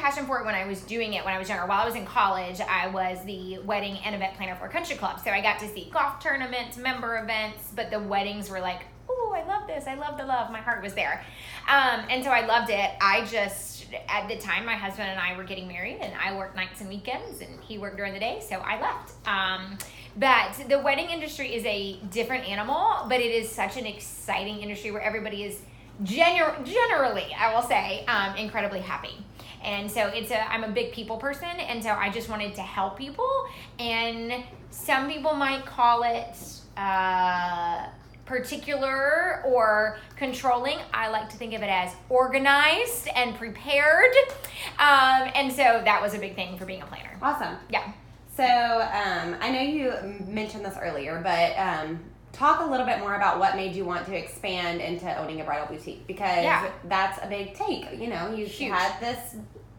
passion for it when I was doing it when I was younger. While I was in college, I was the wedding and event planner for a country club. So I got to see golf tournaments, member events, but the weddings were like, oh, I love this. I love the love. My heart was there. And so I loved it. I just, at the time, my husband and I were getting married, and I worked nights and weekends, and he worked during the day, so I left. But the wedding industry is a different animal, but it is such an exciting industry where everybody is generally, I will say, incredibly happy. And so I'm a big people person, and so I just wanted to help people. And some people might call it particular or controlling. I like to think of it as organized and prepared. And so that was a big thing for being a planner. Awesome. Yeah. So I know you mentioned this earlier, but talk a little bit more about what made you want to expand into owning a bridal boutique, because that's a big take. You know, you had this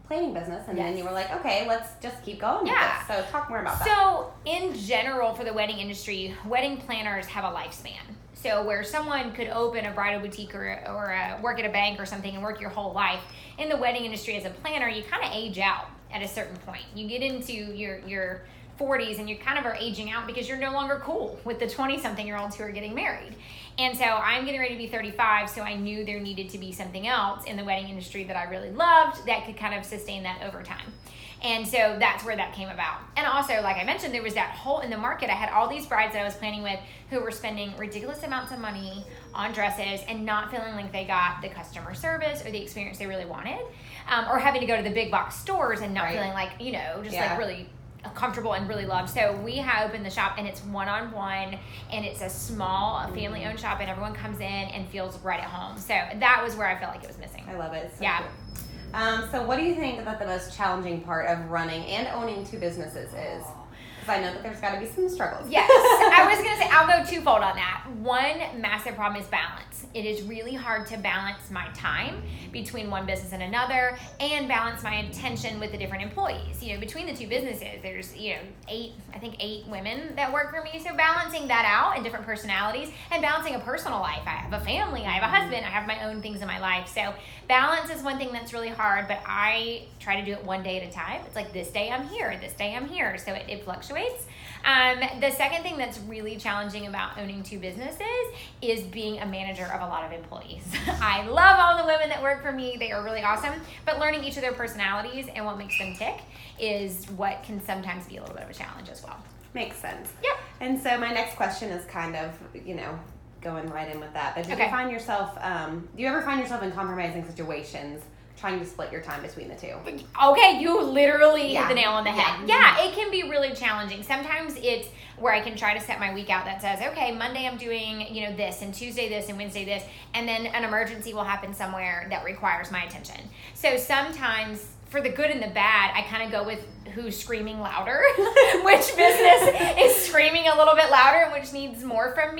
planning business, and then you were like, okay, let's just keep going with this. So talk more about that. So in general, for the wedding industry, wedding planners have a lifespan. So where someone could open a bridal boutique or work at a bank or something and work your whole life, in the wedding industry as a planner, you kind of age out at a certain point. You get into your 40s and you kind of are aging out because you're no longer cool with the 20-something-year-olds who are getting married. And so I'm getting ready to be 35, so I knew there needed to be something else in the wedding industry that I really loved that could kind of sustain that over time. And so that's where that came about. And also, like I mentioned, there was that hole in the market. I had all these brides that I was planning with who were spending ridiculous amounts of money on dresses and not feeling like they got the customer service or the experience they really wanted, or having to go to the big box stores and not feeling like, like really comfortable and really loved. So we have opened the shop, and it's one-on-one, and it's a small family-owned shop, and everyone comes in and feels right at home. So that was where I felt like it was missing. I love it. So cool. So what do you think that the most challenging part of running and owning two businesses is? Because I know that there's got to be some struggles. Yes. I was going to say, I'll go twofold on that. One massive problem is balance. It is really hard to balance my time between one business and another, and balance my attention with the different employees. Between the two businesses, there's, 8 women that work for me. So balancing that out and different personalities, and balancing a personal life. I have a family, I have a husband, I have my own things in my life. So balance is one thing that's really hard, but I try to do it one day at a time. It's like, this day I'm here, this day I'm here. So it fluctuates. The second thing that's really challenging about owning two businesses is being a manager of a lot of employees. I love all the women that work for me. They are really awesome. But learning each of their personalities and what makes them tick is what can sometimes be a little bit of a challenge as well. Makes sense. Yeah. And so my next question is kind of, going right in with that. But do you ever find yourself in compromising situations trying to split your time between the two? Okay, you literally hit the nail on the head. Yeah, it can be really challenging. Sometimes it's where I can try to set my week out that says, okay, Monday I'm doing, this, and Tuesday this, and Wednesday this, and then an emergency will happen somewhere that requires my attention. So sometimes, for the good and the bad, I kind of go with who's screaming louder, which business is screaming a little bit louder and which needs more from me.